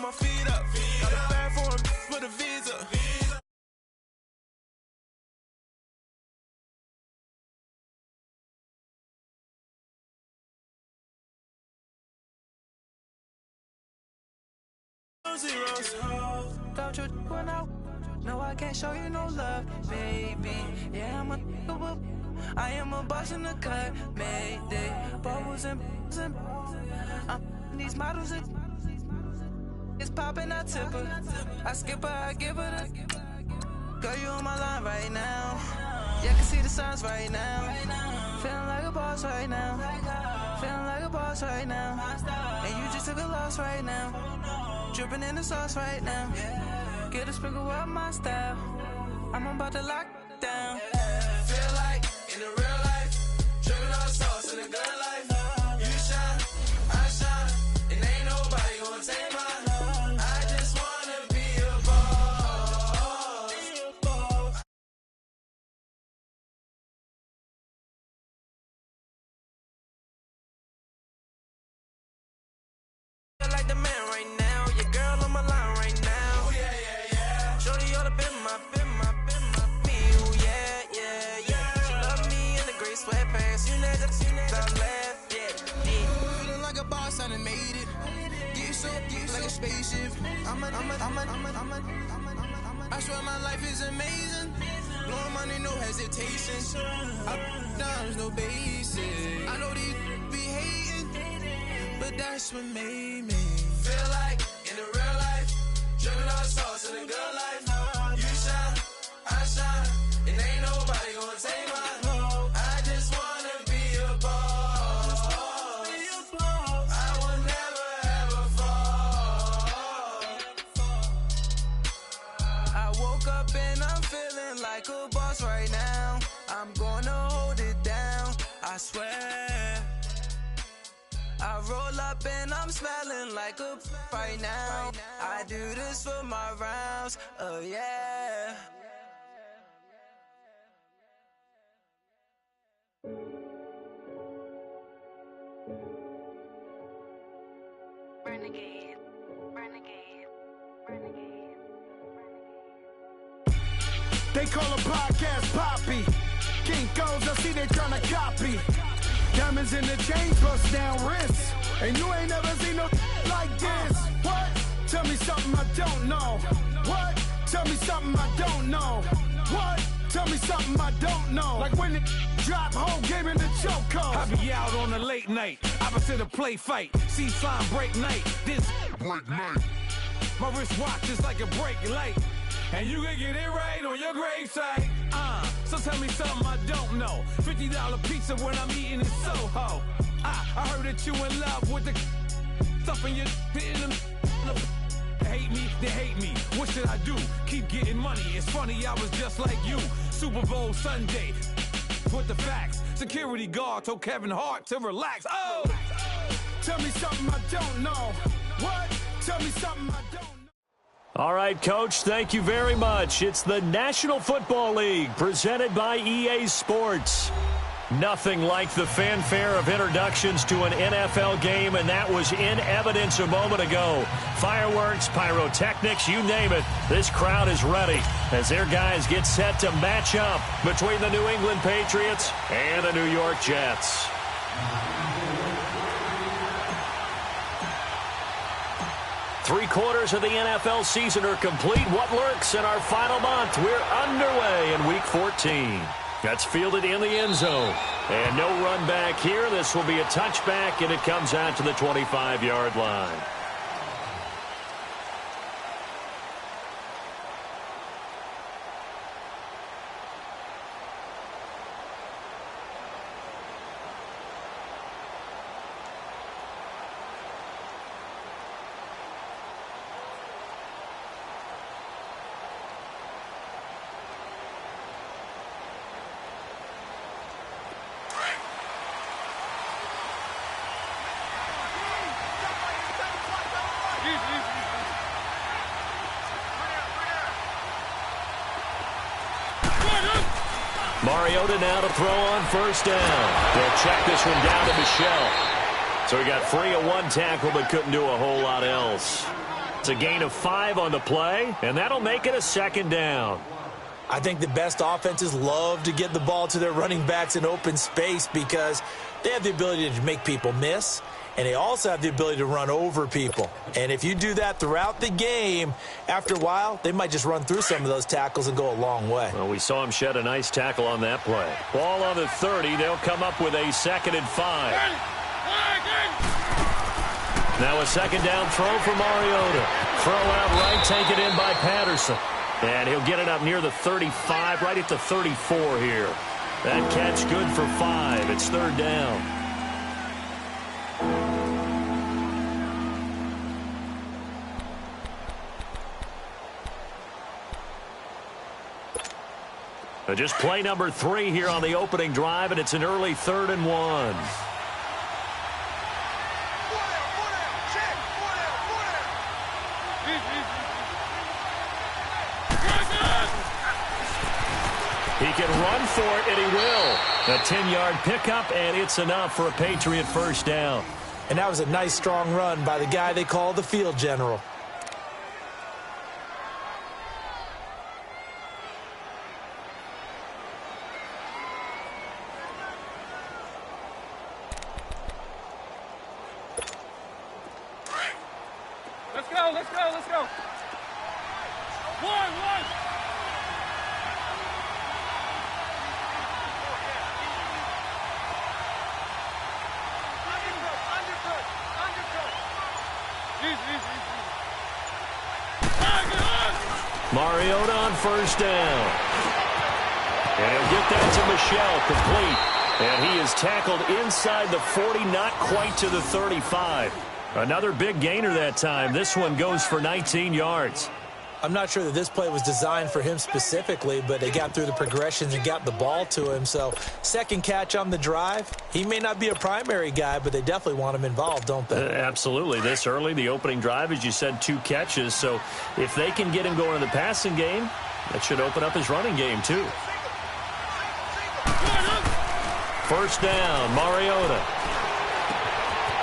put my feet up. Got a bag for him with a visa. Zeros. Don't you run out? No, I can't show you no love, baby. Yeah, I am a boss in the cut, mayday. Bubbles and these models it's popping, I tip her. I skip her, I give her the. Girl, you on my line right now. Yeah, I can see the signs right now. Feeling like a boss right now. Feeling like a boss right now. And you just took a loss right now. Dripping in the sauce right now. Get a sprinkle up my style. I'm about to lock down. Feel like in the real life, dripping all the sauce in the good life. You shine, I shine, and ain't nobody gonna take mine. I just wanna be a boss. Feel like the man right now. Your girl on my line right now. Oh, yeah, yeah, yeah. Shorty ought to be my me. Oh, yeah, yeah, yeah. She love me in the gray sweatpants. You never left, yeah. Feeling like a boss, I done made it. Get so like a spaceship. I swear my life is amazing. Blowing money, no hesitation. Down, no basic. I know these be hating, but that's what made me feel like in the real life, dripping all the sauce in the good life. You shine, I shine, and ain't nobody gonna take mine. I just wanna be a boss. I will never ever fall. I woke up and I'm feeling like a boss right now. I'm gonna hold it down, I swear. I roll up and I'm smelling like a right now. I do this for my rounds, oh yeah. Renegade, renegade, renegade, They call a podcast Poppy. Kinkos, I see they tryna copy. Diamonds in the chain, bust down wrists. And you ain't never seen no like this. What? Tell me something I don't know. What? Tell me something I don't know. What? Tell me something I don't know. Like when it drop, whole game in the chokehold. I be out on a late night, opposite a play fight. See sign break night, this break night. My wristwatch is like a brake light. And you can get it right on your gravesite. So tell me something I don't know. $50 pizza when I'm eating in Soho. I heard that you in love with the stuff in your in them. Hate me, they hate me. What should I do? Keep getting money. It's funny, I was just like you. Super Bowl Sunday. With the facts. Security guard told Kevin Hart to relax. Oh! Tell me something I don't know. What? Tell me something I don't know. All right, Coach, thank you very much. It's the National Football League presented by EA Sports. Nothing like the fanfare of introductions to an NFL game, and that was in evidence a moment ago. Fireworks, pyrotechnics, you name it. This crowd is ready as their guys get set to match up between the New England Patriots and the New York Jets. Three-quarters of the NFL season are complete. What lurks in our final month? We're underway in Week 14. That's fielded in the end zone. And no run back here. This will be a touchback, and it comes out to the 25-yard line. Mariota now to throw on first down. They'll check this one down to Michelle. So he got free of one tackle but couldn't do a whole lot else. It's a gain of 5 on the play, and that'll make it a second down. I think the best offenses love to get the ball to their running backs in open space because they have the ability to make people miss, and they also have the ability to run over people. And if you do that throughout the game, after a while, they might just run through some of those tackles and go a long way. Well, we saw him shed a nice tackle on that play. Ball on the 30. They'll come up with a 2nd and 5. Now a second down throw for Mariota. Throw out right, take it in by Patterson. And he'll get it up near the 35, right at the 34 here. That catch good for 5. It's 3rd down. Just play number 3 here on the opening drive, and it's an early 3rd and 1. He can run for it, and he will. A 10-yard pickup, and it's enough for a Patriot first down. And that was a nice, strong run by the guy they call the field general. Let's go, let's go, let's go. One. Mariota on first down. And he'll get that to Michel, complete. And he is tackled inside the 40, not quite to the 35. Another big gainer that time. This one goes for 19 yards. I'm not sure that this play was designed for him specifically, but they got through the progressions and got the ball to him. So, second catch on the drive. He may not be a primary guy, but they definitely want him involved, don't they? Absolutely. This early, the opening drive, as you said, 2 catches. So, if they can get him going in the passing game, that should open up his running game, too. First down, Mariota.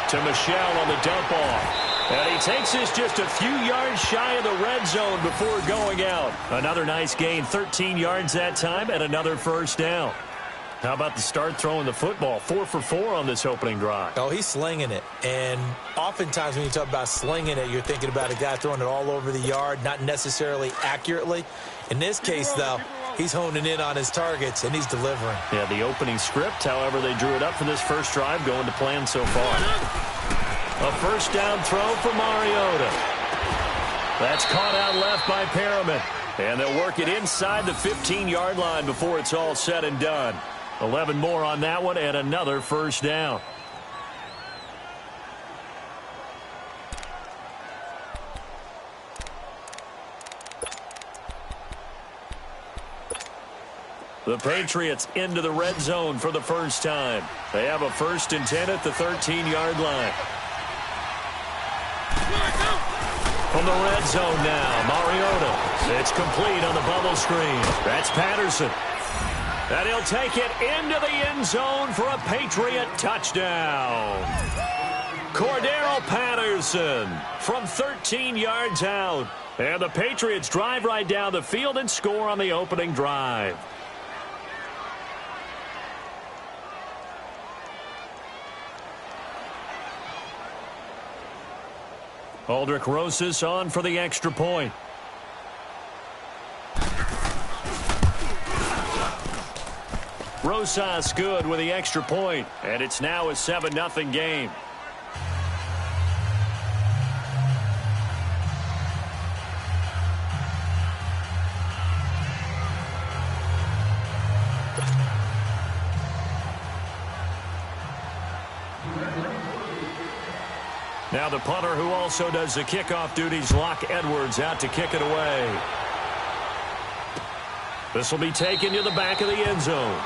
To Michel on the dump off. And he takes this just a few yards shy of the red zone before going out. Another nice gain, 13 yards that time, and another first down. How about the start throwing the football? 4 for 4 on this opening drive. Oh, he's slinging it. And oftentimes when you talk about slinging it, you're thinking about a guy throwing it all over the yard, not necessarily accurately. In this case, though, he's honing in on his targets, and he's delivering. Yeah, the opening script, however, they drew it up for this first drive, going to plan so far. A first down throw for Mariota. That's caught out left by Perriman. And they'll work it inside the 15-yard line before it's all said and done. 11 more on that one and another first down. The Patriots into the red zone for the first time. They have a 1st and 10 at the 13-yard line. From the red zone now, Mariota. It's complete on the bubble screen. That's Patterson. And he'll take it into the end zone for a Patriot touchdown. Cordero Patterson from 13 yards out. And the Patriots drive right down the field and score on the opening drive. Aldrich Rosas on for the extra point. Rosas good with the extra point, and it's now a 7-0 game. Now the punter who also does the kickoff duties, Locke Edwards, out to kick it away. This will be taken to the back of the end zone.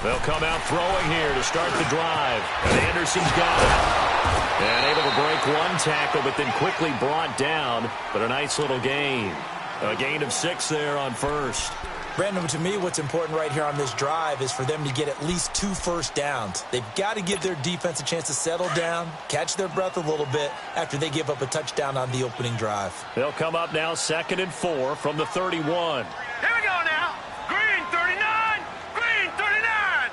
They'll come out throwing here to start the drive. And Anderson's got it. And able to break one tackle, but then quickly brought down. But a nice little gain. A gain of 6 there on first. Brandon, to me, what's important right here on this drive is for them to get at least 2 first downs. They've got to give their defense a chance to settle down, catch their breath a little bit after they give up a touchdown on the opening drive. They'll come up now 2nd and 4 from the 31. Here we go now. Green 39. Green 39.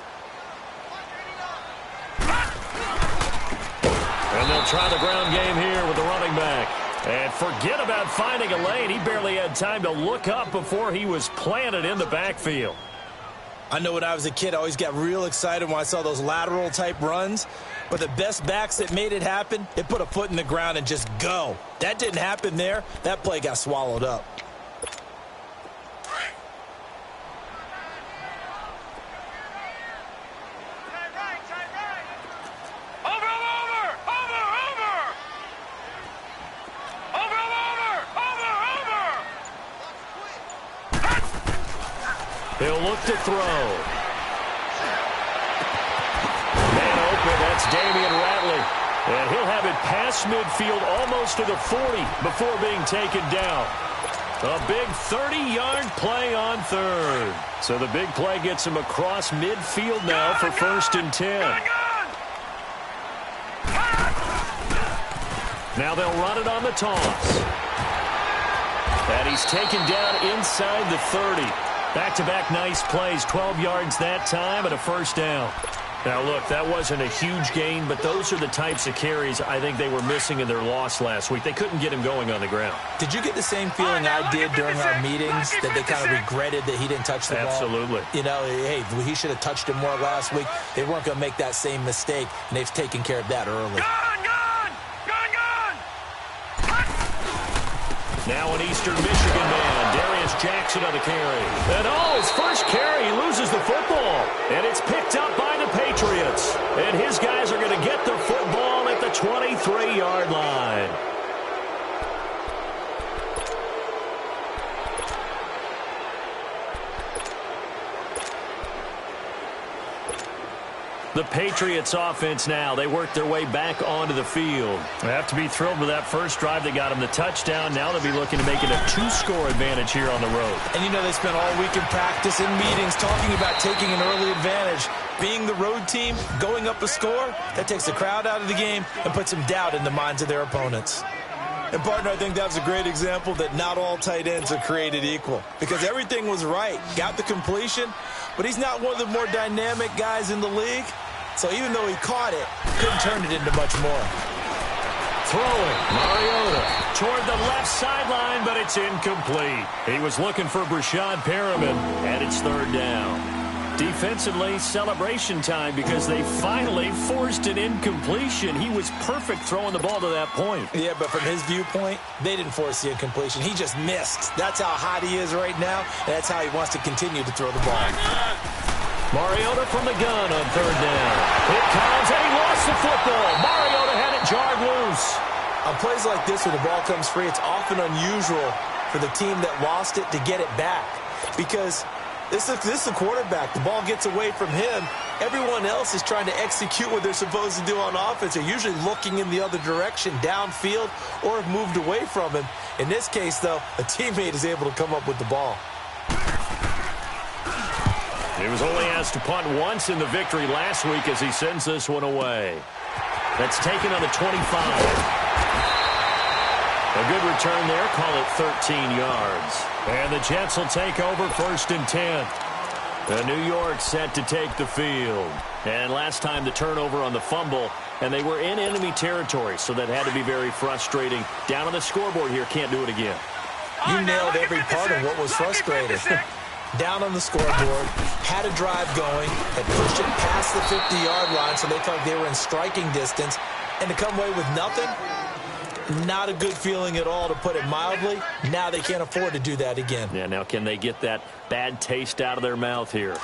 And they'll try the ground game here with the running back. And forget about finding a lane. He barely had time to look up before he was planted in the backfield. I know when I was a kid, I always got real excited when I saw those lateral-type runs. But the best backs that made it happen, they put a foot in the ground and just go. That didn't happen there. That play got swallowed up. He'll look to throw. Man open, that's Damian Ratley. And he'll have it past midfield almost to the 40 before being taken down. A big 30-yard play on third. So the big play gets him across midfield now for 1st and 10. Now they'll run it on the toss. And he's taken down inside the 30. Back-to-back nice plays, 12 yards that time and a first down. Now, look, that wasn't a huge gain, but those are the types of carries I think they were missing in their loss last week. They couldn't get him going on the ground. Did you get the same feeling I did during our meetings, that they kind of regretted that he didn't touch the ball? Absolutely. You know, hey, he should have touched it more last week. They weren't going to make that same mistake, and they've taken care of that early. Now an Eastern Michigan man, Darius Jackson on the carry. And his first carry, he loses the football. And it's picked up by the Patriots. And his guys are going to get the football at the 23-yard line. The Patriots offense now, they work their way back onto the field. They have to be thrilled with that first drive. They got them the touchdown. Now they'll be looking to make it a 2-score advantage here on the road. And you know, they spent all week in practice and meetings talking about taking an early advantage. Being the road team, going up a score, that takes the crowd out of the game and puts some doubt in the minds of their opponents. And, partner, I think that was a great example that not all tight ends are created equal. Because everything was right. Got the completion, but he's not one of the more dynamic guys in the league. So even though he caught it, couldn't turn it into much more. Throwing, Mariota toward the left sideline, but it's incomplete. He was looking for Brashad Perriman, and it's 3rd down. Defensively, celebration time because they finally forced an incompletion. He was perfect throwing the ball to that point. Yeah, but from his viewpoint, they didn't force the incompletion. He just missed. That's how hot he is right now, and that's how he wants to continue to throw the ball. Mariota from the gun on 3rd down. It comes, and he lost the football. Mariota had it jarred loose. On plays like this where the ball comes free, it's often unusual for the team that lost it to get it back because this is the quarterback. The ball gets away from him. Everyone else is trying to execute what they're supposed to do on offense. They're usually looking in the other direction, downfield, or have moved away from him. In this case, though, a teammate is able to come up with the ball. He was only asked to punt once in the victory last week as he sends this one away. That's taken on the 25. A good return there. Call it 13 yards. And the Jets will take over 1st and 10. The New York set to take the field. And last time the turnover on the fumble, and they were in enemy territory, so that had to be very frustrating. Down on the scoreboard here, can't do it again. You nailed every part of what was frustrating. Down on the scoreboard, had a drive going, had pushed it past the 50-yard line so they felt like they were in striking distance, and to come away with nothing, not a good feeling at all, to put it mildly. Now they can't afford to do that again. Yeah, now can they get that bad taste out of their mouth here?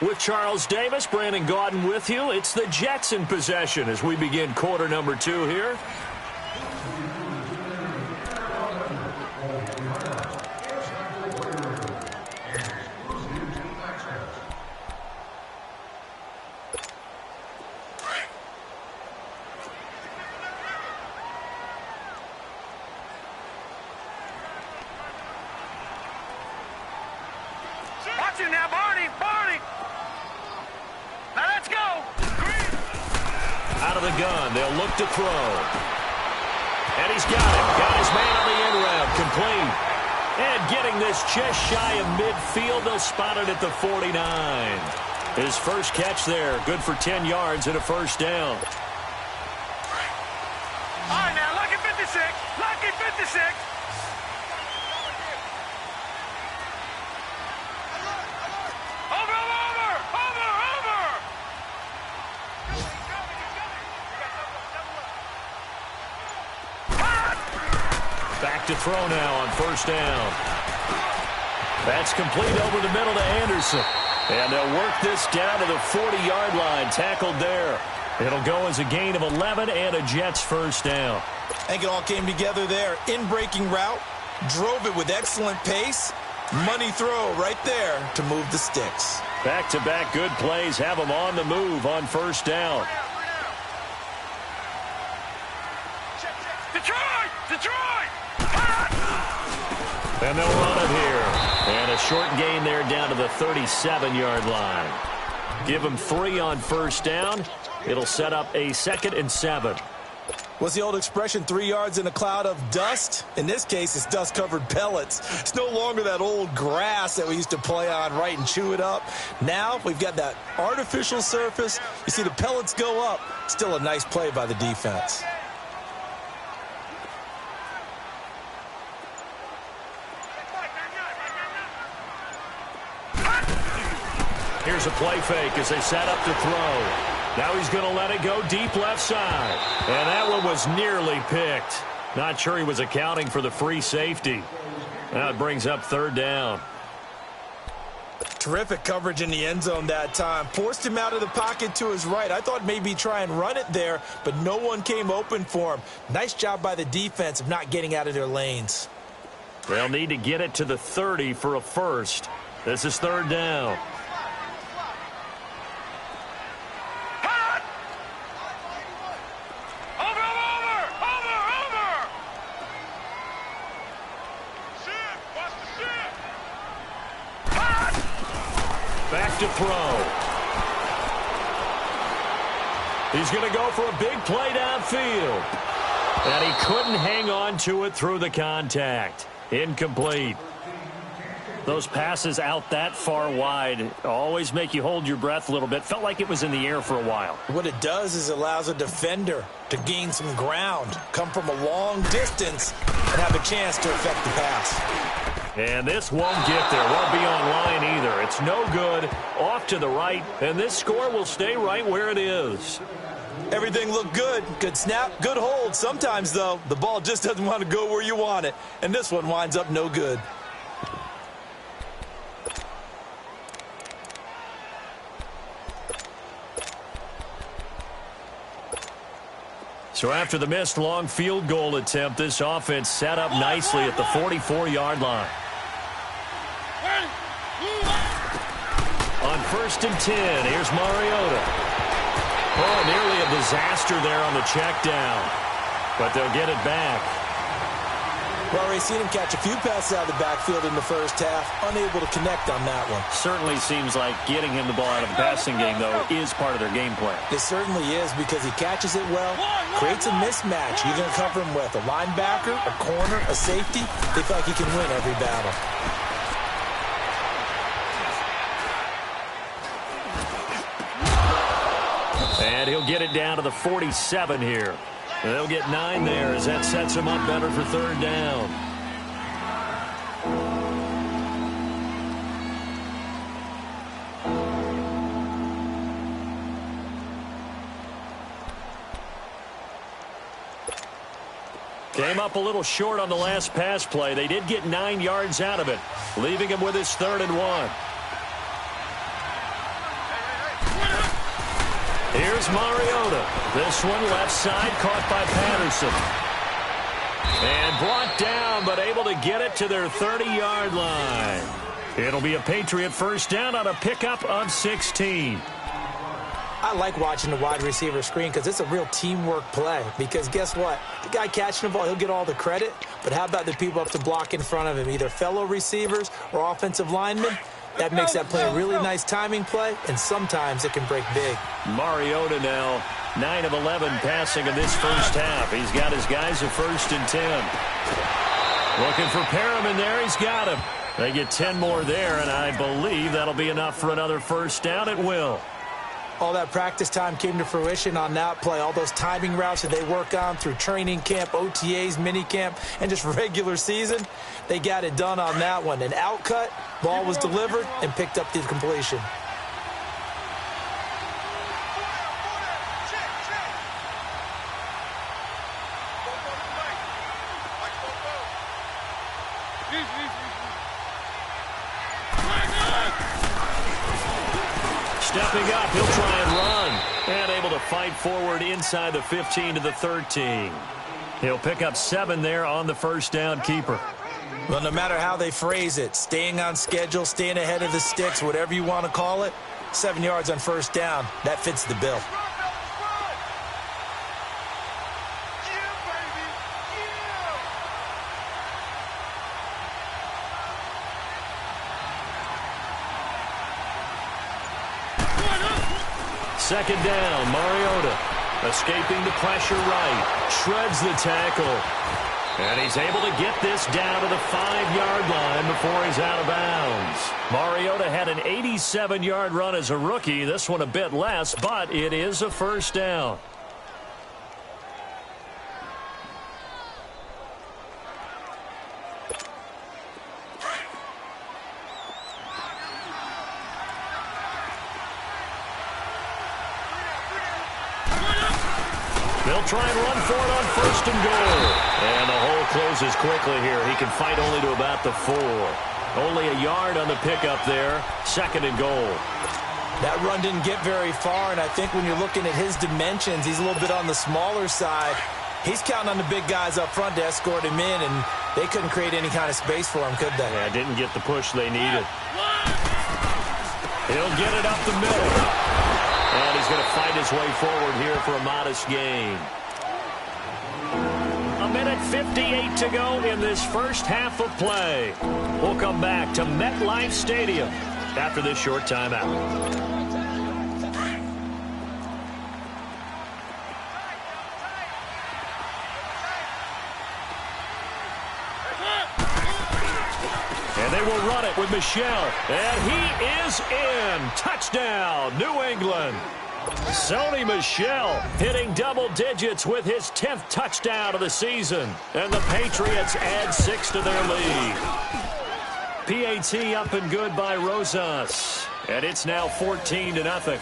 With Charles Davis, Brandon Gaudin with you. It's the Jets in possession as we begin quarter number 2 here. Watch it now, Barney! Barney! Now let's go! Out of the gun, they'll look to throw. And he's got it. Got his man on the end route, complete. And getting this just shy of midfield, they'll spot it at the 49. His first catch there, good for 10 yards and a first down. All right, now, lucky 56! Lucky 56! Back to throw now on first down. That's complete over the middle to Anderson. And they'll work this down to the 40-yard line. Tackled there. It'll go as a gain of 11 and a Jets first down. I think it all came together there. In-breaking route. Drove it with excellent pace. Money throw right there to move the sticks. Back-to-back good plays have them on the move on first down. Detroit! Detroit! And they'll run it here. And a short gain there down to the 37-yard line. Give them 3 on first down. It'll set up a 2nd and 7. What's the old expression, 3 yards in a cloud of dust? In this case, it's dust-covered pellets. It's no longer that old grass that we used to play on, right, and chew it up. Now we've got that artificial surface. You see the pellets go up. Still a nice play by the defense. Here's a play fake as they set up to throw. Now he's going to let it go deep left side. And that one was nearly picked. Not sure he was accounting for the free safety. Now it brings up 3rd down. Terrific coverage in the end zone that time. Forced him out of the pocket to his right. I thought maybe try and run it there, but no one came open for him. Nice job by the defense of not getting out of their lanes. They'll need to get it to the 30 for a first. This is 3rd down. Back to throw. He's going to go for a big play downfield. And he couldn't hang on to it through the contact. Incomplete. Those passes out that far wide always make you hold your breath a little bit. Felt like it was in the air for a while. What it does is allows a defender to gain some ground, come from a long distance, and have a chance to affect the pass. And this won't get there. Won't be on line either. It's no good. Off to the right. And this score will stay right where it is. Everything looked good. Good snap, good hold. Sometimes, though, the ball just doesn't want to go where you want it. And this one winds up no good. So after the missed long field goal attempt, this offense set up nicely at the 44-yard line. On 1st and 10, here's Mariota. Oh, nearly a disaster there on the check down. But they'll get it back. Well, we've seen him catch a few passes out of the backfield in the first half, unable to connect on that one. Certainly seems like getting him the ball out of the passing game, though, is part of their game plan. It certainly is because he catches it well, creates a mismatch. You're going to cover him with a linebacker, a corner, a safety. They feel like he can win every battle. And he'll get it down to the 47 here. And they'll get 9 there as that sets him up better for 3rd down. Came up a little short on the last pass play. They did get 9 yards out of it, leaving him with his 3rd and 1. Here's Mariota. This one left side, caught by Patterson. And brought down, but able to get it to their 30-yard line. It'll be a Patriot first down on a pickup of 16. I like watching the wide receiver screen because it's a real teamwork play. Because guess what? The guy catching the ball, he'll get all the credit. But how about the people up to block in front of him, either fellow receivers or offensive linemen? That makes that play a really nice timing play, and sometimes it can break big. Mariota now 9 of 11 passing in this first half. He's got his guys at 1st and 10. Looking for Perriman there. He's got him. They get 10 more there, and I believe that'll be enough for another first down. It will. All that practice time came to fruition on that play. All those timing routes that they work on through training camp, OTAs, minicamp, and just regular season, they got it done on that one. An outcut, ball was delivered, and picked up the completion. Stepping up, he'll try and run. And able to fight forward inside the 15 to the 13. He'll pick up 7 there on the first down keeper. Well, no matter how they phrase it, staying on schedule, staying ahead of the sticks, whatever you want to call it, 7 yards on first down, that fits the bill. Second down, Mariota escaping the pressure right, shreds the tackle, and he's able to get this down to the 5-yard line before he's out of bounds. Mariota had an 87-yard run as a rookie. This one a bit less, but it is a first down. They'll try and run for it on 1st and goal. And the hole closes quickly here. He can fight only to about the 4. Only a yard on the pickup there. 2nd and goal. That run didn't get very far, and I think when you're looking at his dimensions, he's a little bit on the smaller side. He's counting on the big guys up front to escort him in, and they couldn't create any kind of space for him, could they? Yeah, didn't get the push they needed. He'll get it up the middle. And he's going to fight his way forward here for a modest gain. 1:58 to go in this first half of play. We'll come back to MetLife Stadium after this short timeout. And they will run it with Michel. And he is in. Touchdown, New England. Sony Michel hitting double digits with his 10th touchdown of the season. And the Patriots add 6 to their lead. PAT up and good by Rosas. And it's now 14-0.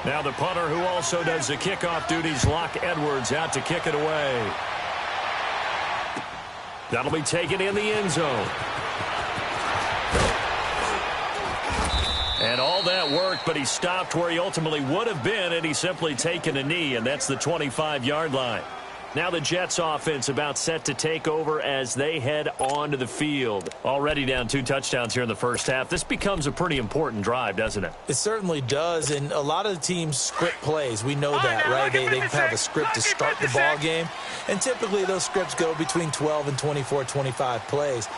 Now the punter who also does the kickoff duties, Locke Edwards, out to kick it away. That'll be taken in the end zone. And all that worked, but he stopped where he ultimately would have been, and he's simply taken a knee, and that's the 25-yard line. Now the Jets offense about set to take over as they head onto the field. Already down 2 touchdowns here in the first half. This becomes a pretty important drive, doesn't it? It certainly does, and a lot of the teams script plays. We know that, right? They have a script to start the ball game, and typically those scripts go between 12 and 24, 25 plays.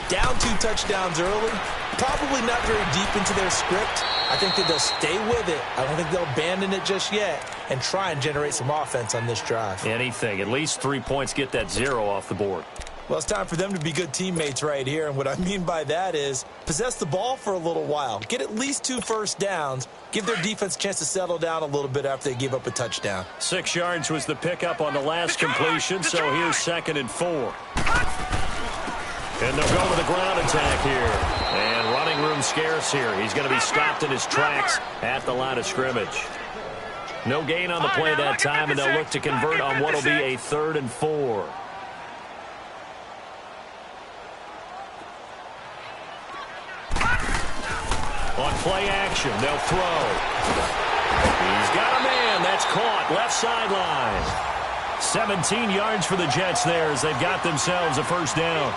Down 2 touchdowns early, probably not very deep into their script. I think that they'll stay with it. I don't think they'll abandon it just yet and try and generate some offense on this drive. Anything. At least 3 points, get that 0 off the board. Well, it's time for them to be good teammates right here, and what I mean by that is possess the ball for a little while. Get at least 2 first downs. Give their defense a chance to settle down a little bit after they give up a touchdown. 6 yards was the pickup on the last completion, so here's 2nd and 4. And they'll go with a ground attack here. And running room scarce here. He's going to be stopped in his tracks at the line of scrimmage. No gain on the play that time, and they'll look to convert on what will be a 3rd and 4. On play action, they'll throw. He's got a man. That's caught. Left sideline. 17 yards for the Jets there as they've got themselves a first down.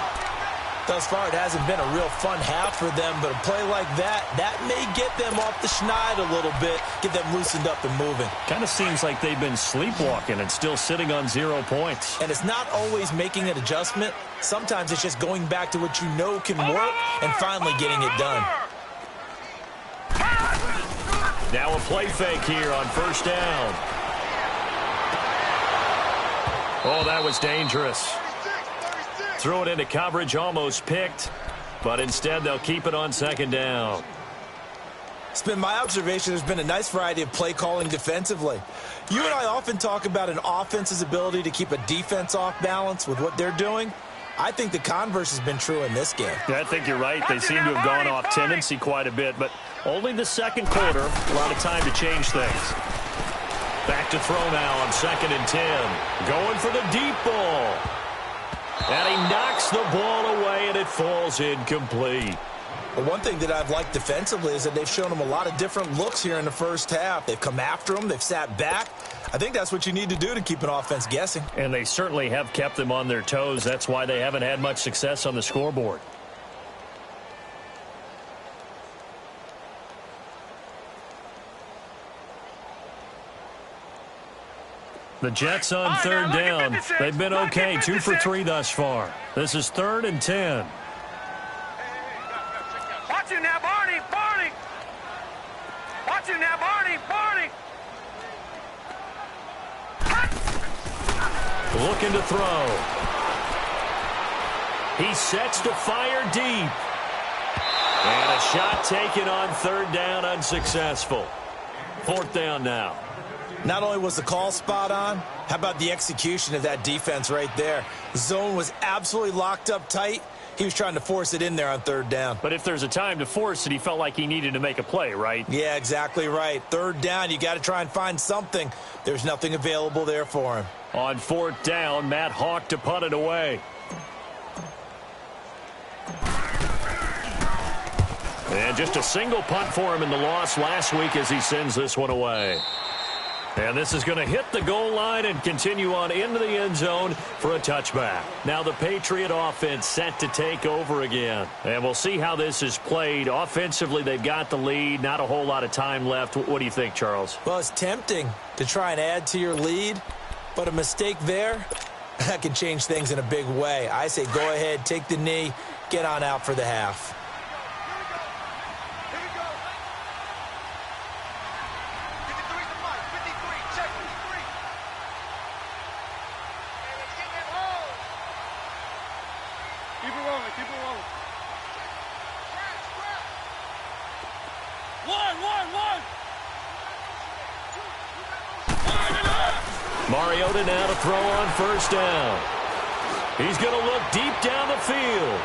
Thus far, it hasn't been a real fun half for them, but a play like that may get them off the schneid a little bit, get them loosened up and moving. Kind of seems like they've been sleepwalking and still sitting on 0 points. And it's not always making an adjustment. Sometimes it's just going back to what you know can work and finally getting it done. Now a play fake here on first down. Oh, that was dangerous. Threw it into coverage, almost picked, but instead they'll keep it on second down. It's been my observation there's been a nice variety of play calling defensively. You and I often talk about an offense's ability to keep a defense off balance with what they're doing. I think the converse has been true in this game. Yeah, I think you're right. They seem to have gone off tendency quite a bit, but only the second quarter, a lot of time to change things. Back to throw now on 2nd and 10. Going for the deep ball. And he knocks the ball away, and it falls incomplete. But one thing that I've liked defensively is that they've shown them a lot of different looks here in the first half. They've come after them. They've sat back. I think that's what you need to do to keep an offense guessing. And they certainly have kept them on their toes. That's why they haven't had much success on the scoreboard. The Jets on third down. They've been okay, 2 for 3 thus far. This is 3rd and 10. Watch it now, Barney, Barney. Watch it now, Barney, Barney. Looking to throw. He sets to fire deep. And a shot taken on 3rd down, unsuccessful. 4th down now. Not only was the call spot on, how about the execution of that defense right there? The zone was absolutely locked up tight. He was trying to force it in there on 3rd down. But if there's a time to force it, he felt like he needed to make a play, right? Yeah, exactly right. 3rd down, you got to try and find something. There's nothing available there for him. On 4th down, Matt Hawk to punt it away. And just a single punt for him in the loss last week as he sends this one away. And this is going to hit the goal line and continue on into the end zone for a touchback. Now the Patriot offense set to take over again. And we'll see how this is played. Offensively, they've got the lead. Not a whole lot of time left. What do you think, Charles? Well, it's tempting to try and add to your lead, but a mistake there, that can change things in a big way. I say go ahead, take the knee, get on out for the half. Mariota now to throw on 1st down. He's going to look deep down the field.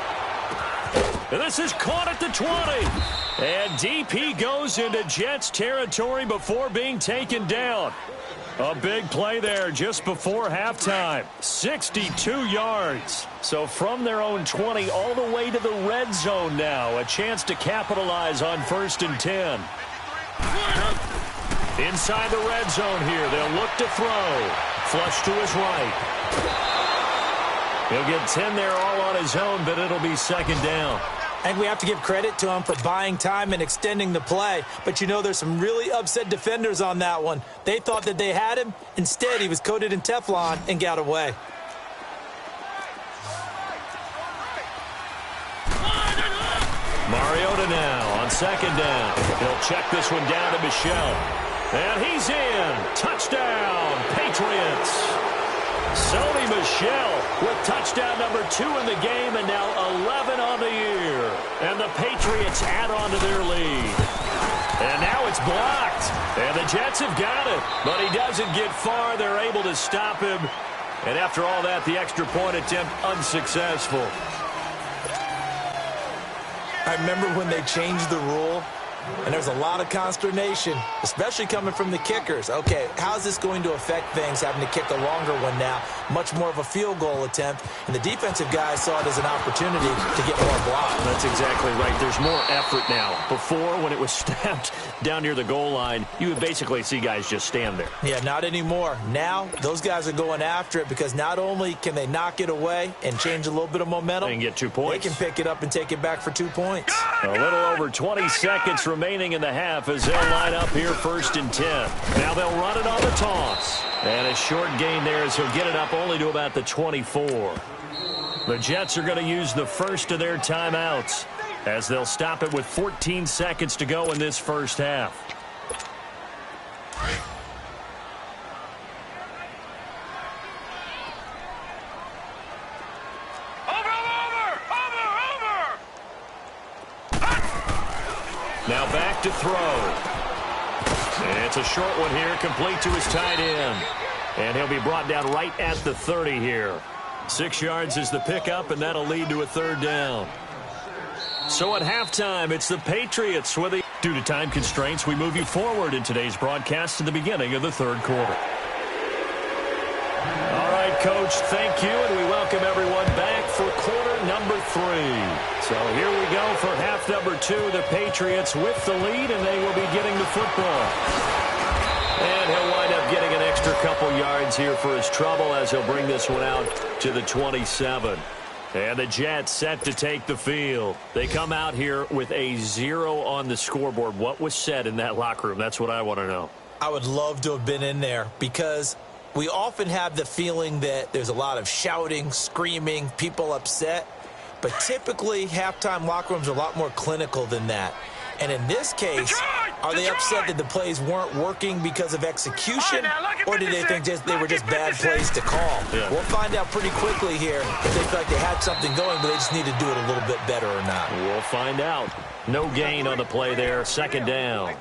And this is caught at the 20. And deep he goes into Jets territory before being taken down. A big play there just before halftime. 62 yards. So from their own 20 all the way to the red zone now. A chance to capitalize on 1st and 10. Inside the red zone here. They'll look to throw. Flush to his right. He'll get 10 there all on his own, but it'll be 2nd down. I think we have to give credit to him for buying time and extending the play. But, you know, there's some really upset defenders on that one. They thought that they had him. Instead, he was coated in Teflon and got away. Mariota now on 2nd down. He'll check this one down to Michel. And he's in. Touchdown, Patriots. Sony Michel with touchdown number 2 in the game and now 11 on the year. And the Patriots add on to their lead. And now it's blocked. And the Jets have got it. But he doesn't get far. They're able to stop him. And after all that, the extra point attempt unsuccessful. I remember when they changed the rule And there's a lot of consternation, especially coming from the kickers. Okay, how's this going to affect things, having to kick a longer one now? Much more of a field goal attempt. And the defensive guys saw it as an opportunity to get more blocks. That's exactly right. There's more effort now. Before, when it was snapped down near the goal line, you would basically see guys just stand there. Yeah, not anymore. Now, those guys are going after it because not only can they knock it away and change a little bit of momentum, and get 2 points. They can pick it up and take it back for 2 points. A little over 20 seconds remaining in the half as they'll line up here 1st and 10. Now they'll run it on the toss. And a short gain there as he'll get it up only to about the 24. The Jets are going to use the first of their timeouts as they'll stop it with 14 seconds to go in this first half. Now back to throw. And it's a short one here, complete to his tight end. And he'll be brought down right at the 30 here. 6 yards is the pickup, and that'll lead to a 3rd down. So at halftime, it's the Patriots with a... Due to time constraints, we move you forward in today's broadcast to the beginning of the 3rd quarter. All right, Coach, thank you, and we welcome everyone back for quarter number 3. So here we go for half number 2. The Patriots with the lead, and they will be getting the football. And he'll wind up getting an extra couple yards here for his trouble as he'll bring this one out to the 27. And the Jets set to take the field. They come out here with a 0 on the scoreboard. What was said in that locker room? That's what I want to know. I would love to have been in there because we often have the feeling that there's a lot of shouting, screaming, people upset. But typically, halftime locker rooms are a lot more clinical than that. And in this case, are they upset that the plays weren't working because of execution, or did they think they were just bad plays to call? Yeah. We'll find out pretty quickly here if they feel like they had something going, but they just need to do it a little bit better or not. We'll find out. No gain on the play there. 2nd down.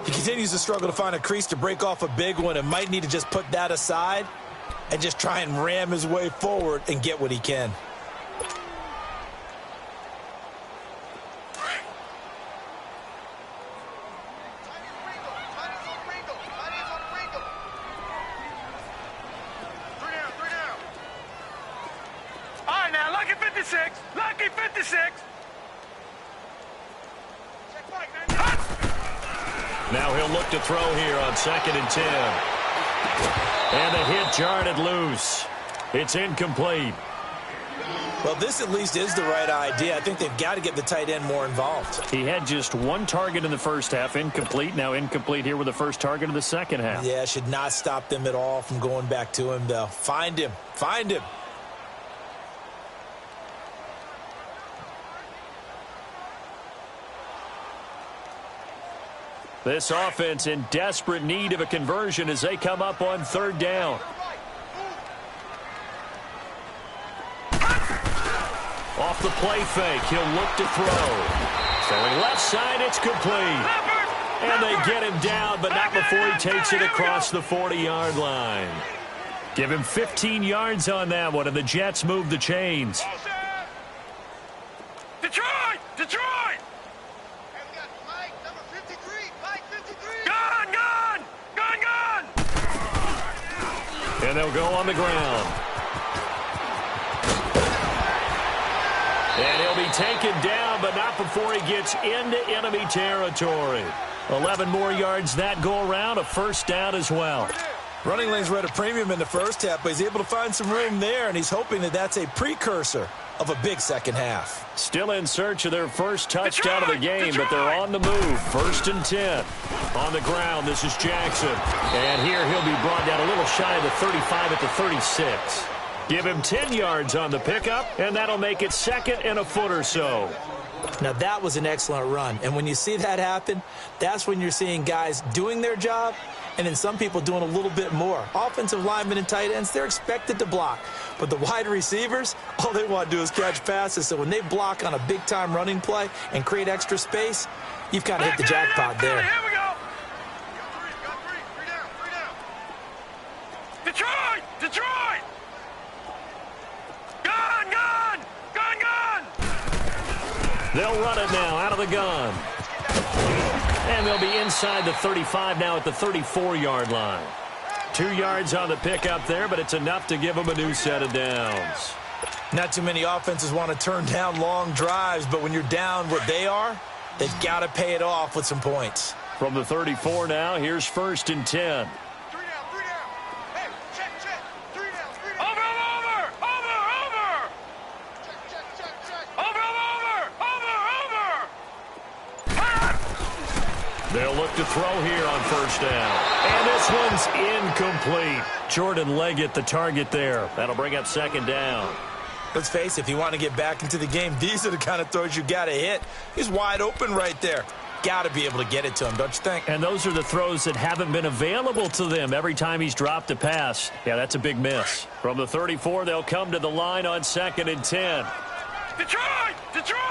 He continues to struggle to find a crease to break off a big one and might need to just put that aside and just try and ram his way forward and get what he can. Lucky 56. Now he'll look to throw here on 2nd and 10. And the hit jarred it loose. It's incomplete. Well, this at least is the right idea. I think they've got to get the tight end more involved. He had just 1 target in the first half, incomplete. Now incomplete here with the first target of the second half. Yeah, should not stop them at all from going back to him, though. Find him. Find him. This offense in desperate need of a conversion as they come up on 3rd down. Off the play fake, he'll look to throw. Throwing left side, it's complete. And they get him down, but not before he takes it across the 40-yard line. Give him 15 yards on that one, and the Jets move the chains. Detroit! Detroit! And they'll go on the ground. And he'll be taken down, but not before he gets into enemy territory. 11 more yards that go around, a 1st down as well. Running lanes were at a premium in the first half, but he's able to find some room there, and he's hoping that that's a precursor of a big second half. Still in search of their first touchdown of the game, but they're on the move. 1st and 10. On the ground, this is Jackson. And here he'll be brought down a little shy of the 35 at the 36. Give him 10 yards on the pickup, and that'll make it 2nd and a foot or so. Now, that was an excellent run. And when you see that happen, that's when you're seeing guys doing their job and then some people doing a little bit more. Offensive linemen and tight ends, they're expected to block. But the wide receivers, all they want to do is catch passes. So when they block on a big-time running play and create extra space, you've kind of hit the jackpot there. Here we go. Three down. Detroit! Detroit! Gun! They'll run it now out of the gun. And they'll be inside the 35 now at the 34-yard line. 2 yards on the pickup there, but it's enough to give them a new set of downs. Not too many offenses want to turn down long drives, but when you're down what they are, they've got to pay it off with some points. From the 34 now, here's 1st and 10. They'll look to throw here on 1st down. And this one's incomplete. Jordan Leggett, the target there. That'll bring up 2nd down. Let's face it, if you want to get back into the game, these are the kind of throws you got to hit. He's wide open right there. Got to be able to get it to him, don't you think? And those are the throws that haven't been available to them every time he's dropped a pass. Yeah, that's a big miss. From the 34, they'll come to the line on 2nd and 10. Detroit! Detroit!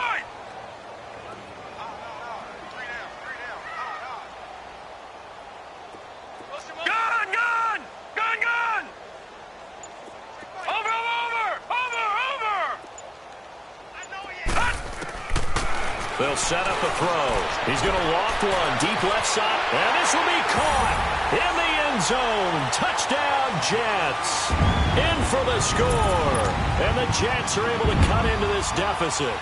They'll set up a throw. He's going to loft one deep left side. And this will be caught in the end zone. Touchdown, Jets. In for the score. And the Jets are able to cut into this deficit.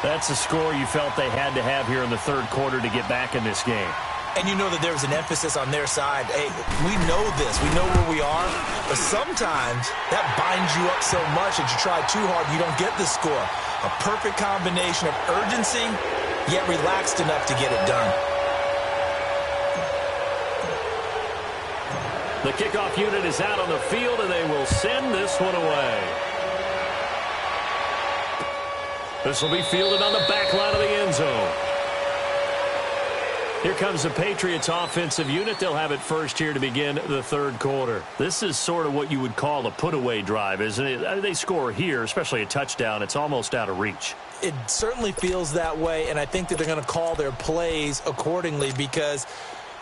That's a score you felt they had to have here in the 3rd quarter to get back in this game. And you know that there was an emphasis on their side. Hey, we know this. We know where we are. But sometimes that binds you up so much that you try too hard, you don't get the score. A perfect combination of urgency, yet relaxed enough to get it done. The kickoff unit is out on the field, and they will send this one away. This will be fielded on the back line of the end zone. Here comes the Patriots offensive unit. They'll have it first here to begin the 3rd quarter. This is sort of what you would call a put-away drive, isn't it? They score here, especially a touchdown. It's almost out of reach. It certainly feels that way, and I think that they're going to call their plays accordingly because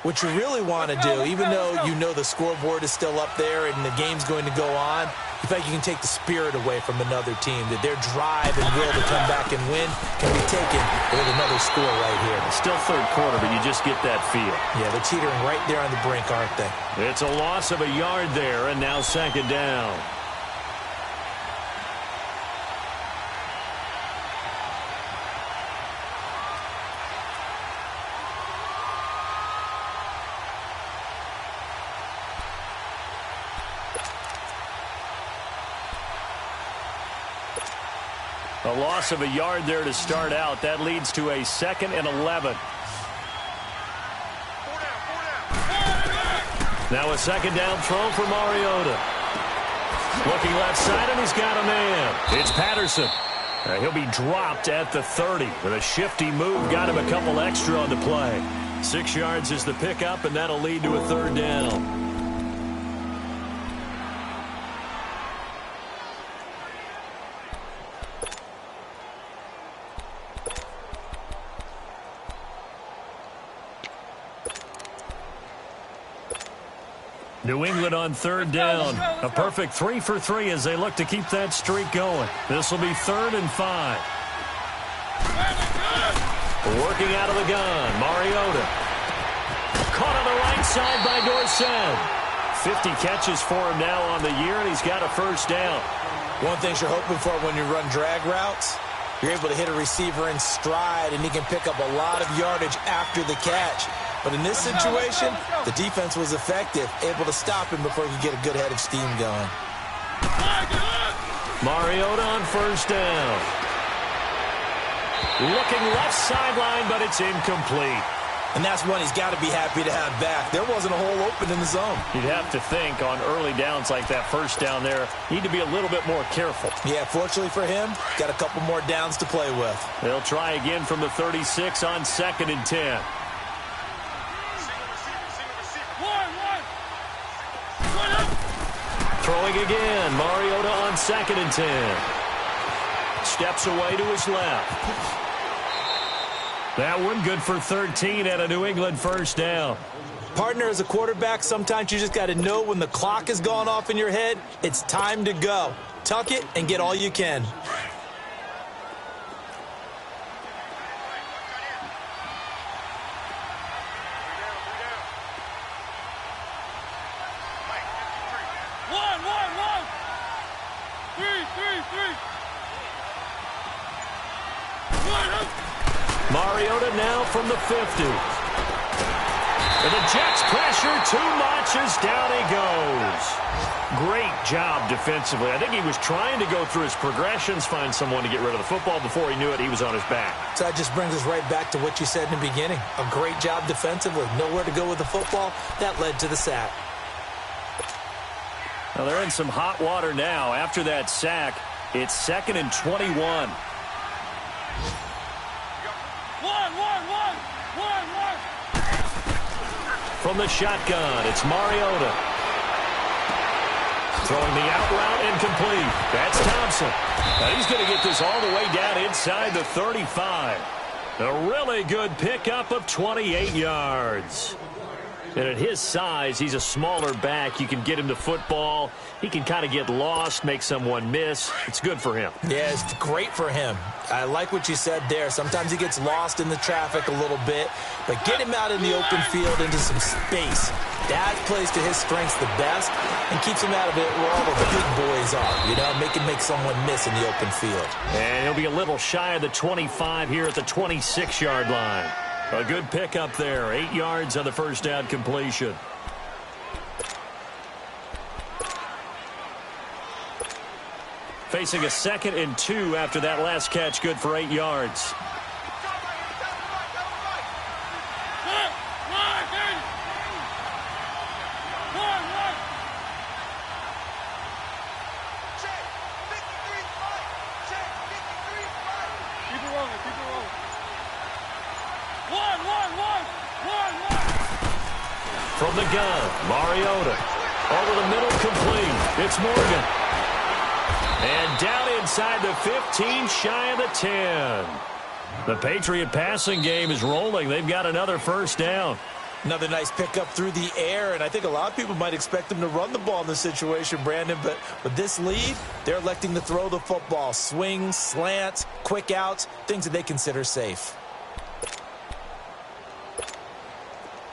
what you really want to do, even though you know the scoreboard is still up there and the game's going to go on, you feel like you can take the spirit away from another team, that their drive and will to come back and win can be taken with another score right here. It's still 3rd quarter, but you just get that feel. Yeah, they're teetering right there on the brink, aren't they? It's a loss of a yard there, and now 2nd down. A loss of a yard there to start out. That leads to a 2nd and 11. Now a 2nd down throw for Mariota. Looking left side, and he's got a man. It's Patterson. He'll be dropped at the 30. With a shifty move, got him a couple extra on the play. 6 yards is the pickup, and that'll lead to a 3rd down. New England on 3rd down. A perfect 3 for 3 as they look to keep that streak going. This will be 3rd and 5. Working out of the gun, Mariota. Caught on the right side by Dorsett. 50 catches for him now on the year, and he's got a 1st down. One thing you're hoping for when you run drag routes, you're able to hit a receiver in stride, and he can pick up a lot of yardage after the catch. But in this situation, the defense was effective, able to stop him before he could get a good head of steam going. Mariota on 1st down. Looking left sideline, but it's incomplete. And that's one he's got to be happy to have back. There wasn't a hole open in the zone. You'd have to think on early downs like that 1st down there, need to be a little bit more careful. Yeah, fortunately for him, got a couple more downs to play with. They'll try again from the 36 on 2nd and 10. Throwing again, Mariota on 2nd and 10. Steps away to his left. That one good for 13 at a New England 1st down. Partner, as a quarterback, sometimes you just got to know when the clock has gone off in your head, it's time to go. Tuck it and get all you can. Mariota now from the 50. And the Jets pressure too much as down he goes. Great job defensively. I think he was trying to go through his progressions, find someone to get rid of the football. Before he knew it, he was on his back. So that just brings us right back to what you said in the beginning. A great job defensively. Nowhere to go with the football. That led to the sack. Well, they're in some hot water now. After that sack, it's 2nd and 21. From the shotgun, it's Mariota. Throwing the out route incomplete. That's Thompson. Now he's going to get this all the way down inside the 35. A really good pickup of 28 yards. And at his size, he's a smaller back. You can get him to football. He can kind of get lost, make someone miss. It's good for him. Yeah, it's great for him. I like what you said there. Sometimes he gets lost in the traffic a little bit, but get him out in the open field into some space. That plays to his strengths the best and keeps him out of it where all the big boys are. You know, make someone miss in the open field. And he'll be a little shy of the 25 here at the 26-yard line. A good pickup there. 8 yards on the first down completion. Facing a 2nd and 2 after that last catch. Good for 8 yards. From the gun, Mariota. Over the middle, complete. It's Morgan. And down inside the 15, shy of the 10. The Patriot passing game is rolling. They've got another first down. Another nice pickup through the air, and I think a lot of people might expect them to run the ball in this situation, Brandon, but with this lead, they're electing to throw the football. Swings, slants, quick outs, things that they consider safe.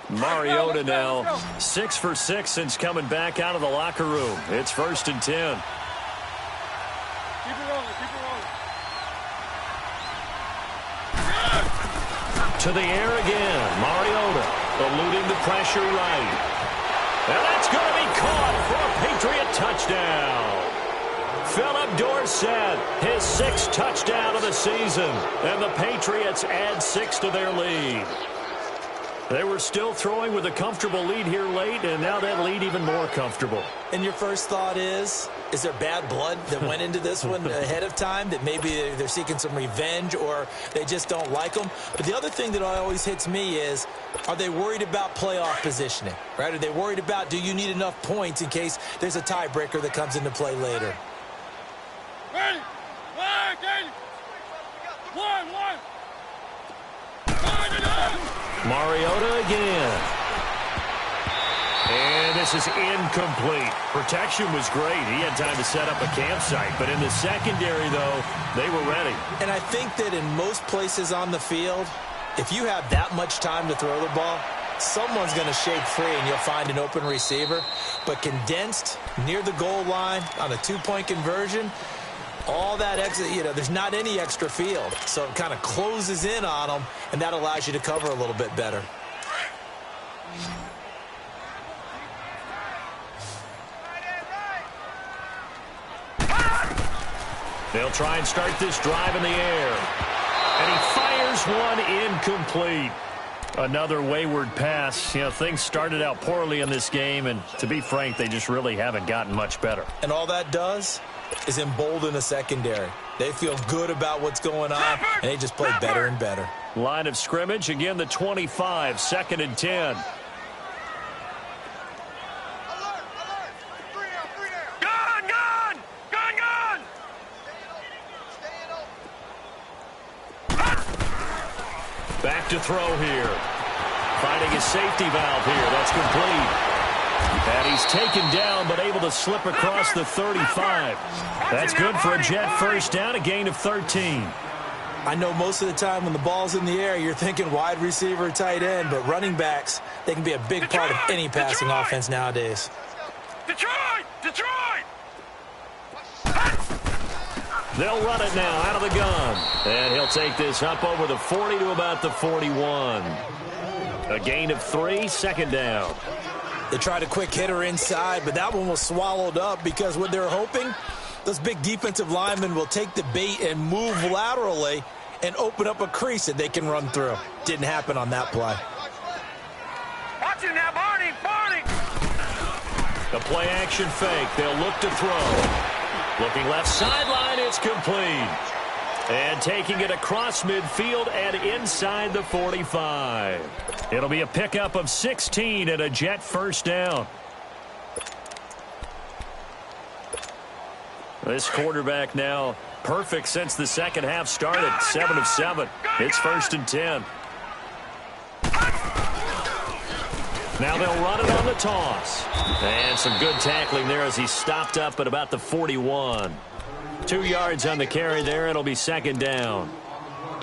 Mariota now 6 for 6 since coming back out of the locker room. It's 1st and 10. Keep it rolling, keep it rolling. To the air again. Mariota eluding the pressure right. And that's going to be caught for a Patriot touchdown. Philip Dorsett, his 6th touchdown of the season. And the Patriots add 6 to their lead. They were still throwing with a comfortable lead here late, and now that lead even more comfortable. And your first thought is there bad blood that went into this one ahead of time, that maybe they're seeking some revenge or they just don't like them? But the other thing that always hits me is, are they worried about playoff positioning? Right? Are they worried about, do you need enough points in case there's a tiebreaker that comes into play later? Ready? One. Mariota again. And this is incomplete. Protection was great. He had time to set up a campsite. But in the secondary, though, they were ready. And I think that in most places on the field, if you have that much time to throw the ball, someone's going to shake free and you'll find an open receiver. But condensed near the goal line on a 2-point conversion, all that extra, there's not any extra field. So it kind of closes in on them, and that allows you to cover a little bit better. They'll try and start this drive in the air. And he fires one incomplete. Another wayward pass. Things started out poorly in this game, and to be frank, they just really haven't gotten much better. And all that does is embolden the secondary. They feel good about what's going on, and they just play better and better. Line of scrimmage, again, the 25, 2nd and 10. Back to throw here. Finding his safety valve here. That's complete. And he's taken down, but able to slip across the 35. That's good for a Jet first down, a gain of 13. I know most of the time when the ball's in the air, you're thinking wide receiver, tight end, but running backs, they can be a big part of any passing offense nowadays. Detroit! They'll run it now out of the gun. And he'll take this up over the 40 to about the 41. A gain of 3, second down. They tried a quick hitter inside, but that one was swallowed up because what they're hoping, those big defensive linemen will take the bait and move laterally and open up a crease that they can run through. Didn't happen on that play. Watch him now, Barney! Barney! The play action fake. They'll look to throw. Looking left sideline, it's complete. And taking it across midfield and inside the 45. It'll be a pickup of 16 and a Jet first down. This quarterback now perfect since the second half started. 7 of 7. It's 1st and 10. Now they'll run it on the toss. And some good tackling there as he stopped up at about the 41. 2 yards on the carry there. It'll be second down.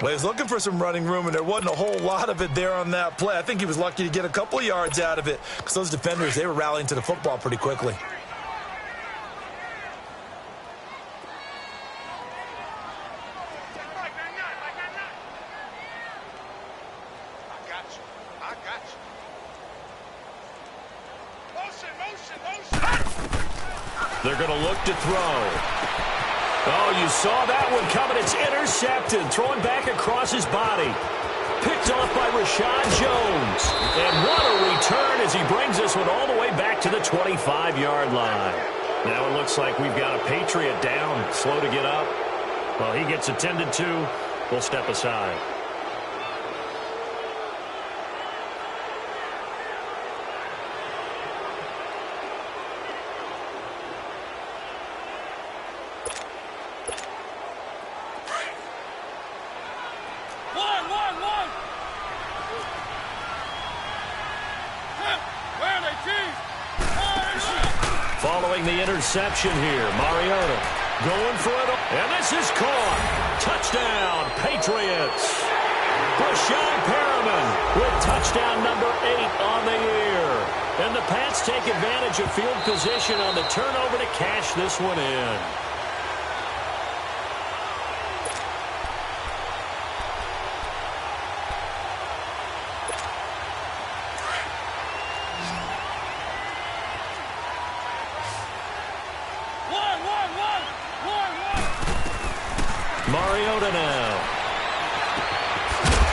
Well, he was looking for some running room, and there wasn't a whole lot of it there on that play. I think he was lucky to get a couple of yards out of it because those defenders, they were rallying to the football pretty quickly. They're going to look to throw. Oh, you saw that one coming. It's intercepted. Throwing back across his body. Picked off by Rashad Jones. And what a return as he brings this one all the way back to the 25-yard line. Now it looks like we've got a Patriot down. Slow to get up. Well, he gets attended to. We'll step aside. Following the interception here, Mariota going for it, and this is caught. Touchdown, Patriots. Brashad Perriman with touchdown number 8 on the year. And the Pats take advantage of field position on the turnover to cash this one in. Mariota now.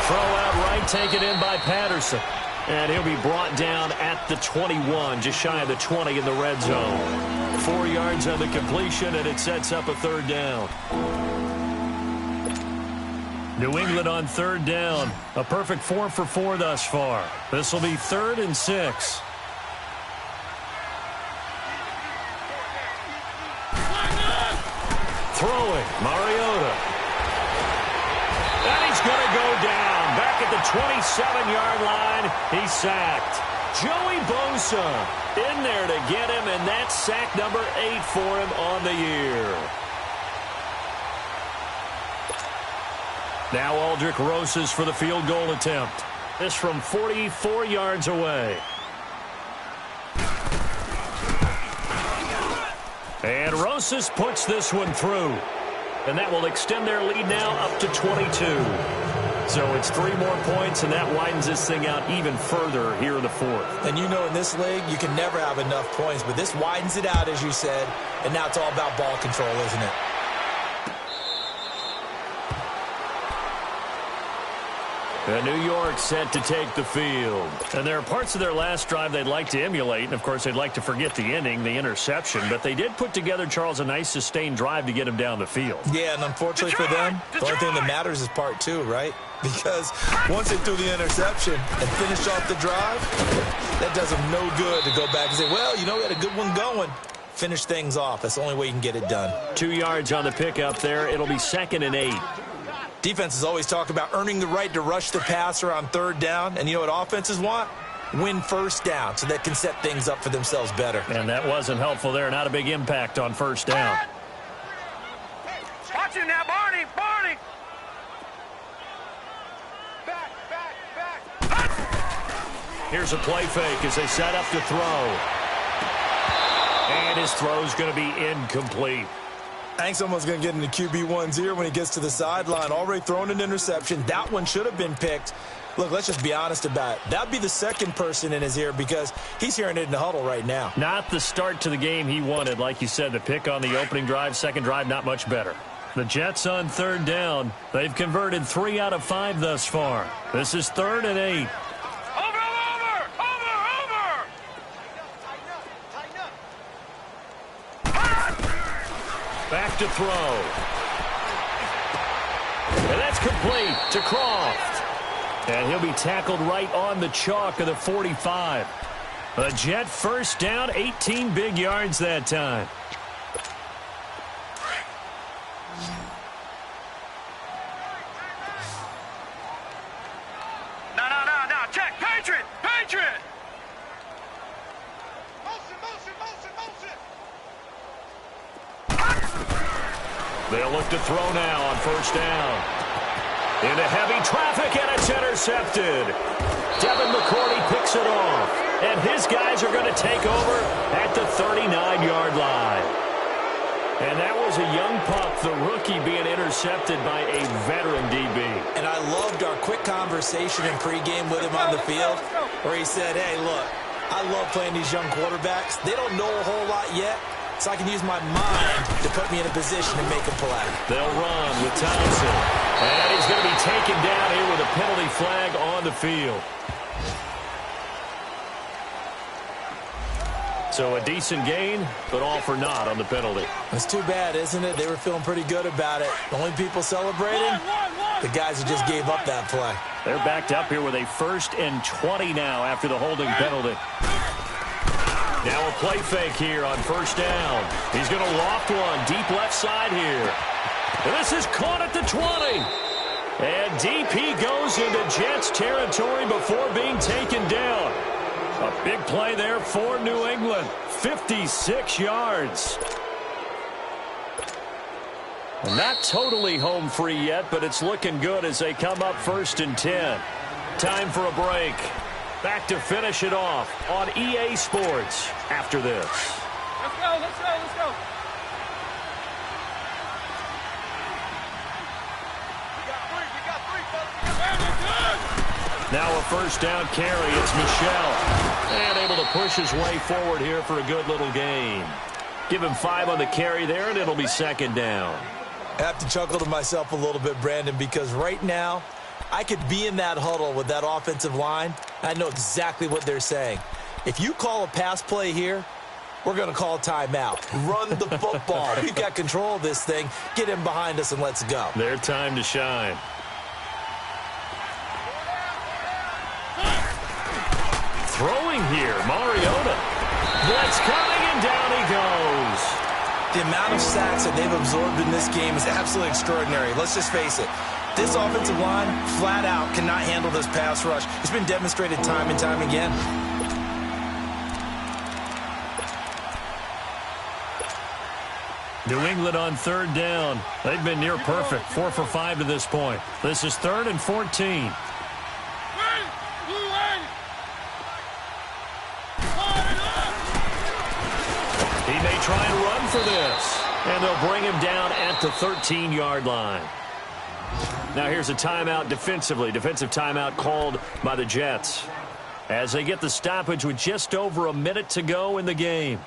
Throw out right, taken in by Patterson. And he'll be brought down at the 21, just shy of the 20 in the red zone. 4 yards on the completion, and it sets up a 3rd down. New England on 3rd down. A perfect 4 for 4 thus far. This will be 3rd and 6. Throwing, Mariota. And he's going to go down. Back at the 27-yard line, he's sacked. Joey Bosa in there to get him, and that's sack number 8 for him on the year. Now Aldrick Rosas for the field goal attempt. This from 44 yards away. And Rosas puts this one through. And that will extend their lead now up to 22. So it's 3 more points, and that widens this thing out even further here in the 4th. And you know in this league, you can never have enough points, but this widens it out, as you said, and now it's all about ball control, isn't it? And New York set to take the field. And there are parts of their last drive they'd like to emulate. And, of course, they'd like to forget the ending, the interception. But they did put together, Charles, a nice sustained drive to get him down the field. Yeah, and unfortunately for them, the only thing that matters is part 2, right? Because once they threw the interception and finished off the drive, that does them no good to go back and say, well, you know, we had a good one going. Finish things off. That's the only way you can get it done. 2 yards on the pickup there. It'll be 2nd and 8. Defenses always talk about earning the right to rush the passer on 3rd down. And you know what offenses want? Win 1st down so they can set things up for themselves better. And that wasn't helpful there. Not a big impact on 1st down. Watch him now, Barney! Barney! Here's a play fake as they set up to throw. And his throw's going to be incomplete. I think someone's going to get into QB1's ear when he gets to the sideline. Already thrown an interception. That one should have been picked. Look, let's just be honest about it. That'd be the second person in his ear because he's hearing it in the huddle right now. Not the start to the game he wanted. Like you said, the pick on the opening drive, second drive, not much better. The Jets on third down. They've converted 3 out of 5 thus far. This is 3rd and 8. Back to throw. And that's complete to Croft. And he'll be tackled right on the chalk of the 45. A Jet first down, 18 big yards that time. No. Check. Patriot. They'll look to throw now on first down. Into heavy traffic, and it's intercepted. Devin McCourty picks it off. And his guys are going to take over at the 39-yard line. And that was a young pup, the rookie, being intercepted by a veteran DB. And I loved our quick conversation in pregame with him on the field where he said, hey, look, I love playing these young quarterbacks. They don't know a whole lot yet, so I can use my mind to put me in a position to make them play. They'll run with Thompson. And he's going to be taken down here with a penalty flag on the field. So a decent gain, but all for naught on the penalty. It's too bad, isn't it? They were feeling pretty good about it. The only people celebrating, the guys who just gave up that play. They're backed up here with a 1st and 20 now after the holding penalty. Now a play fake here on first down. He's going to loft one deep left side here. And this is caught at the 20. And DP goes into Jets territory before being taken down. A big play there for New England. 56 yards. Not totally home free yet, but it's looking good as they come up 1st and 10. Time for a break. Back to finish it off on EA Sports after this. Let's go. We got three. Now a first down carry. It's Michelle. And able to push his way forward here for a good little gain. Give him 5 on the carry there, and it'll be 2nd down. I have to chuckle to myself a little bit, Brandon, because right now I could be in that huddle with that offensive line. I know exactly what they're saying. If you call a pass play here, we're going to call a timeout. Run the football. We've got control of this thing. Get him behind us and let's go. Their time to shine. Throwing here, Mariota. Blitz coming, and down he goes. The amount of sacks that they've absorbed in this game is absolutely extraordinary. Let's just face it. This offensive line, flat out, cannot handle this pass rush. It's been demonstrated time and time again. New England on 3rd down. They've been near perfect, 4 for 5 to this point. This is 3rd and 14. He may try and run for this. And they'll bring him down at the 13-yard line. Now here's a timeout defensively. Defensive timeout called by the Jets as they get the stoppage with just over a minute to go in the game.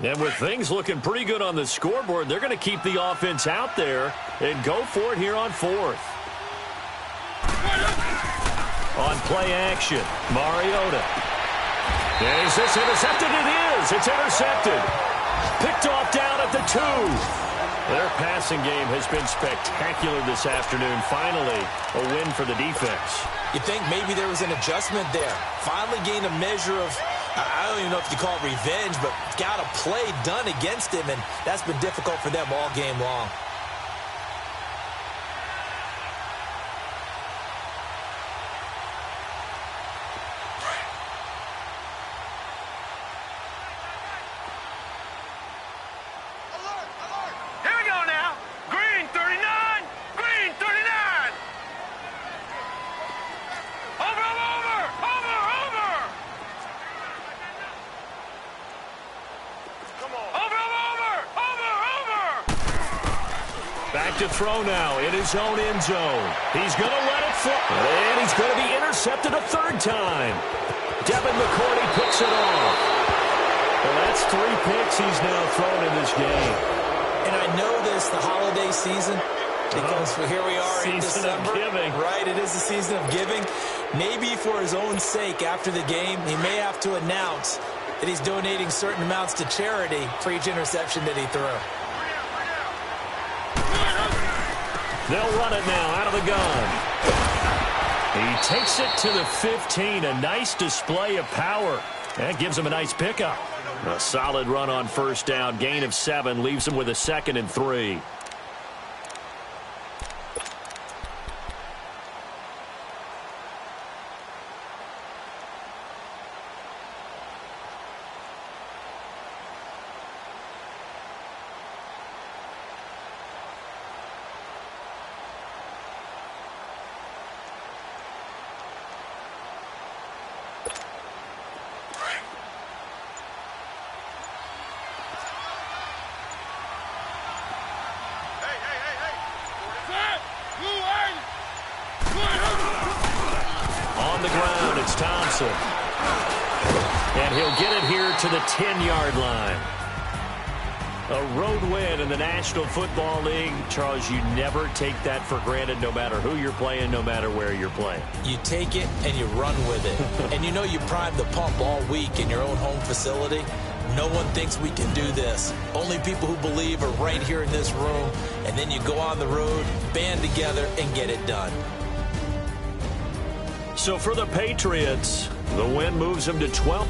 And with things looking pretty good on the scoreboard, they're going to keep the offense out there and go for it here on 4th. On play action, Mariota. Is this intercepted? It is. It's intercepted. Picked off down at the 2. Their passing game has been spectacular this afternoon. Finally, a win for the defense. You think maybe there was an adjustment there. Finally gained a measure of, I don't even know if you call it revenge, but got a play done against him, and that's been difficult for them all game long. Here we go now. Green 39. Green 39. Over. Come on. Over. Back to throw now in his own end zone. He's going to let it fly. And he's going to be intercepted a third time. Devin McCourty picks it off. Well, that's 3 picks he's now thrown in this game. And I know this, the holiday season, because here we are in December. Season of giving. Right, it is the season of giving. Maybe for his own sake after the game, he may have to announce that he's donating certain amounts to charity for each interception that he threw. They'll run it now out of the gun. He takes it to the 15. A nice display of power. That gives him a nice pickup. A solid run on first down. Gain of 7 leaves him with a 2nd and 3. On the ground, it's Thompson. And he'll get it here to the 10-yard line. A road win in the National Football League. Charles, you never take that for granted no matter who you're playing, no matter where you're playing. You take it and you run with it. And you know you primed the pump all week in your own home facility. No one thinks we can do this. Only people who believe are right here in this room. And then you go on the road, band together, and get it done. So for the Patriots, the win moves them to 12.